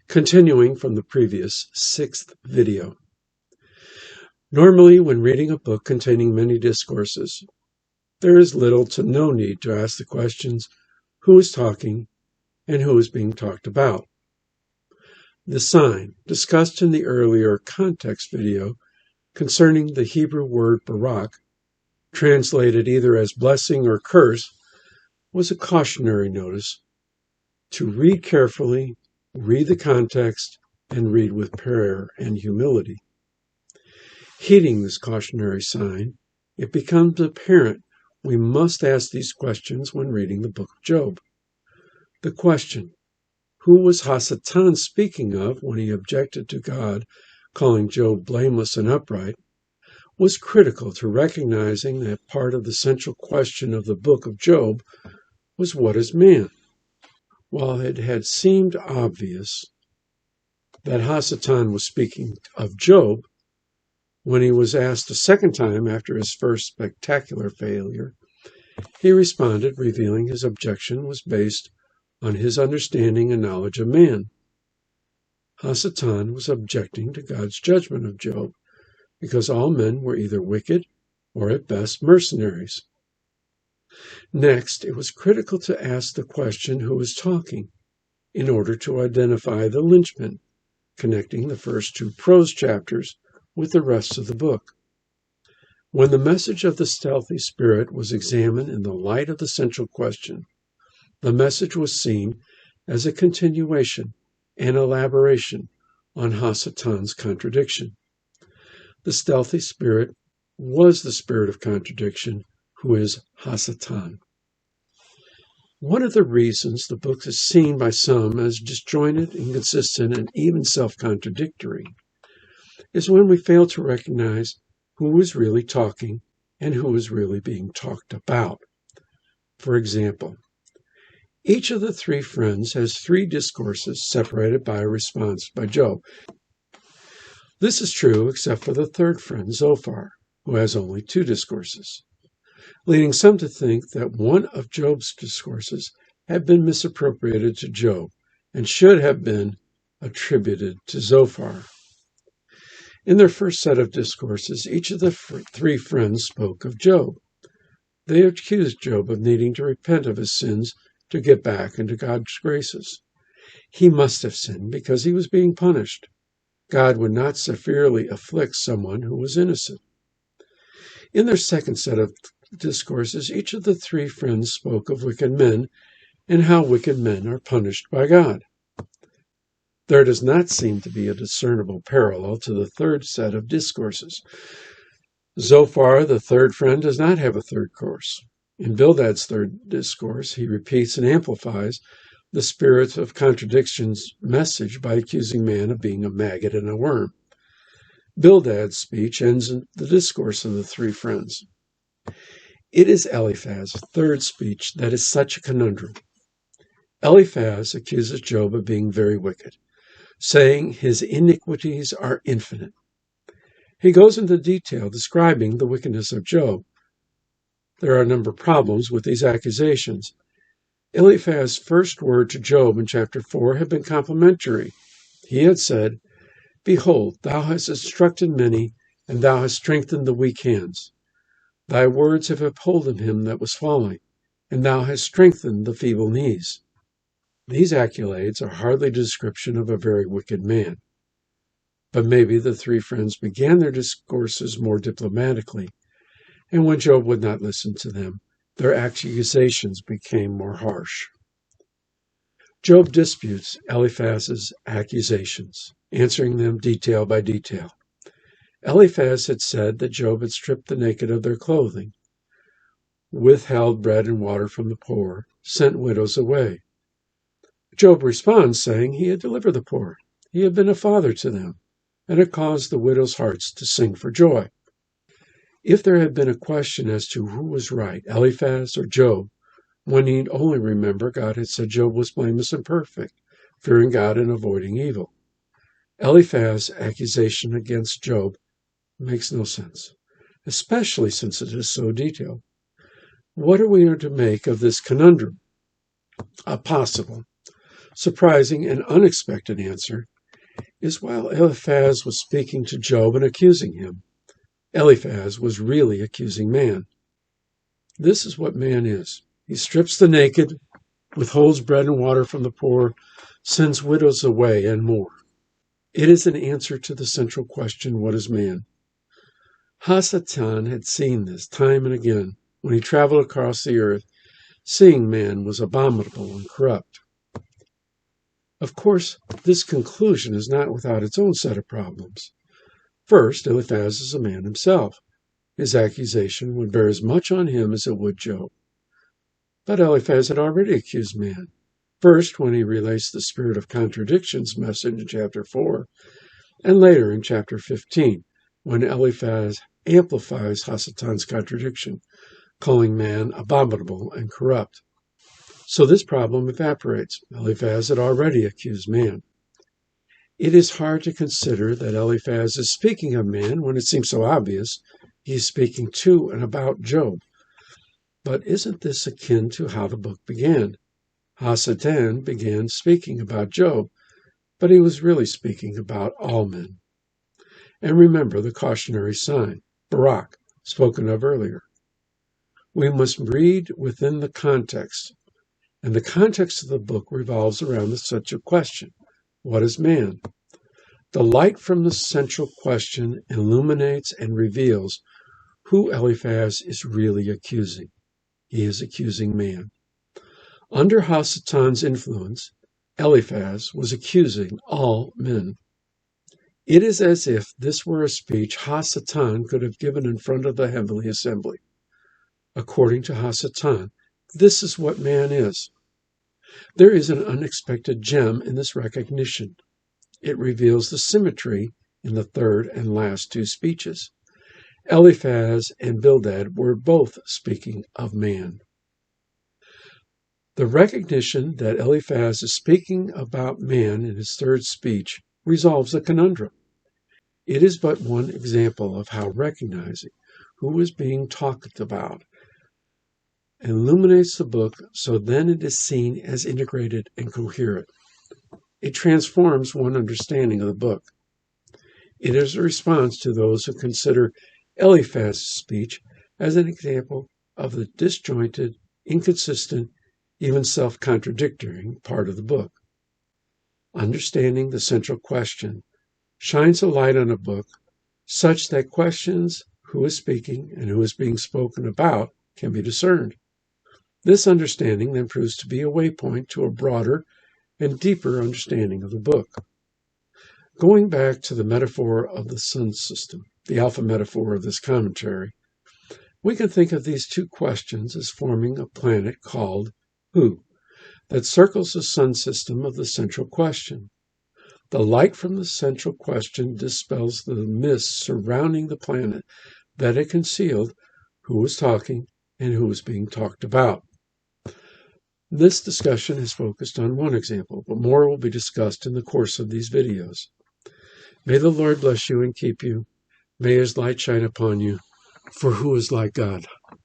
Continuing from the previous 6th video. Normally, when reading a book containing many discourses, there is little to no need to ask the questions, who is talking and who is being talked about. The sign, discussed in the earlier context video concerning the Hebrew word barak, translated either as blessing or curse, was a cautionary notice to read carefully, read the context, and read with prayer and humility. Heeding this cautionary sign, it becomes apparent we must ask these questions when reading the book of Job. The question, who was Hasatan speaking of when he objected to God calling Job blameless and upright, was critical to recognizing that part of the central question of the book of Job was, what is man? While it had seemed obvious that Hasatan was speaking of Job, when he was asked a second time after his first spectacular failure, he responded, revealing his objection was based on his understanding and knowledge of man. Hasatan was objecting to God's judgment of Job because all men were either wicked or at best mercenaries. Next, it was critical to ask the question, who is talking, in order to identify the linchpin, connecting the first 2 prose chapters with the rest of the book. When the message of the stealthy spirit was examined in the light of the central question, the message was seen as a continuation and elaboration on Hasatan's contradiction. The stealthy spirit was the spirit of contradiction, who is Hasatan. One of the reasons the book is seen by some as disjointed, inconsistent, and even self-contradictory is when we fail to recognize who is really talking and who is really being talked about. For example, each of the 3 friends has 3 discourses separated by a response by Job. This is true except for the 3rd friend, Zophar, who has only 2 discourses, leading some to think that one of Job's discourses had been misappropriated to Job and should have been attributed to Zophar. In their first set of discourses, each of the 3 friends spoke of Job. They accused Job of needing to repent of his sins to get back into God's graces. He must have sinned because he was being punished. God would not severely afflict someone who was innocent. In their second set of discourses, each of the 3 friends spoke of wicked men and how wicked men are punished by God. There does not seem to be a discernible parallel to the 3rd set of discourses. Zophar, the 3rd friend, does not have a 3rd course. In Bildad's 3rd discourse, he repeats and amplifies the spirit of contradiction's message by accusing man of being a maggot and a worm. Bildad's speech ends in the discourse of the 3 friends. It is Eliphaz's 3rd speech that is such a conundrum. Eliphaz accuses Job of being very wicked, saying his iniquities are infinite. He goes into detail describing the wickedness of Job. There are a number of problems with these accusations. Eliphaz's first word to Job in chapter 4 had been complimentary. He had said, "Behold, thou hast instructed many, and thou hast strengthened the weak hands. Thy words have upholden him that was falling, and thou hast strengthened the feeble knees." These accolades are hardly a description of a very wicked man. But maybe the 3 friends began their discourses more diplomatically, and when Job would not listen to them, their accusations became more harsh. Job disputes Eliphaz's accusations, answering them detail by detail. Eliphaz had said that Job had stripped the naked of their clothing, withheld bread and water from the poor, sent widows away. Job responds saying he had delivered the poor, he had been a father to them, and had caused the widows' hearts to sing for joy. If there had been a question as to who was right, Eliphaz or Job, one need only remember God had said Job was blameless and perfect, fearing God and avoiding evil. Eliphaz's accusation against Job makes no sense, especially since it is so detailed. What are we to make of this conundrum? A possible surprising and unexpected answer is while Eliphaz was speaking to Job and accusing him, Eliphaz was really accusing man. This is what man is. He strips the naked, withholds bread and water from the poor, sends widows away, and more. It is an answer to the central question, what is man? Hasatan had seen this time and again when he traveled across the earth, seeing man was abominable and corrupt. Of course, this conclusion is not without its own set of problems. First, Eliphaz is a man himself. His accusation would bear as much on him as it would Job. But Eliphaz had already accused man. First, when he relates the spirit of contradictions message in chapter 4, and later in chapter 15, when Eliphaz amplifies Hasatan's contradiction, calling man abominable and corrupt. So this problem evaporates. Eliphaz had already accused man. It is hard to consider that Eliphaz is speaking of man when it seems so obvious he is speaking to and about Job. But isn't this akin to how the book began? Hasatan began speaking about Job, but he was really speaking about all men. And remember the cautionary sign, Barak, spoken of earlier. We must read within the context, and the context of the book revolves around such a question. What is man? The light from the central question illuminates and reveals who Eliphaz is really accusing. He is accusing man. Under Hasatan's influence, Eliphaz was accusing all men. It is as if this were a speech Hasatan could have given in front of the heavenly assembly. According to Hasatan, this is what man is. There is an unexpected gem in this recognition. It reveals the symmetry in the third and last two speeches. Eliphaz and Bildad were both speaking of man. The recognition that Eliphaz is speaking about man in his third speech resolves a conundrum. It is but one example of how recognizing who is being talked about illuminates the book, so then it is seen as integrated and coherent. It transforms one understanding of the book. It is a response to those who consider Eliphaz's speech as an example of the disjointed, inconsistent, even self-contradictory part of the book. Understanding the central question shines a light on a book such that questions who is speaking and who is being spoken about can be discerned. This understanding then proves to be a waypoint to a broader and deeper understanding of the book. Going back to the metaphor of the sun system, the alpha metaphor of this commentary, we can think of these two questions as forming a planet called Who, that circles the sun system of the central question. The light from the central question dispels the mist surrounding the planet that it concealed who was talking and who was being talked about. This discussion is focused on one example, but more will be discussed in the course of these videos. May the Lord bless you and keep you. May his light shine upon you, for who is like God?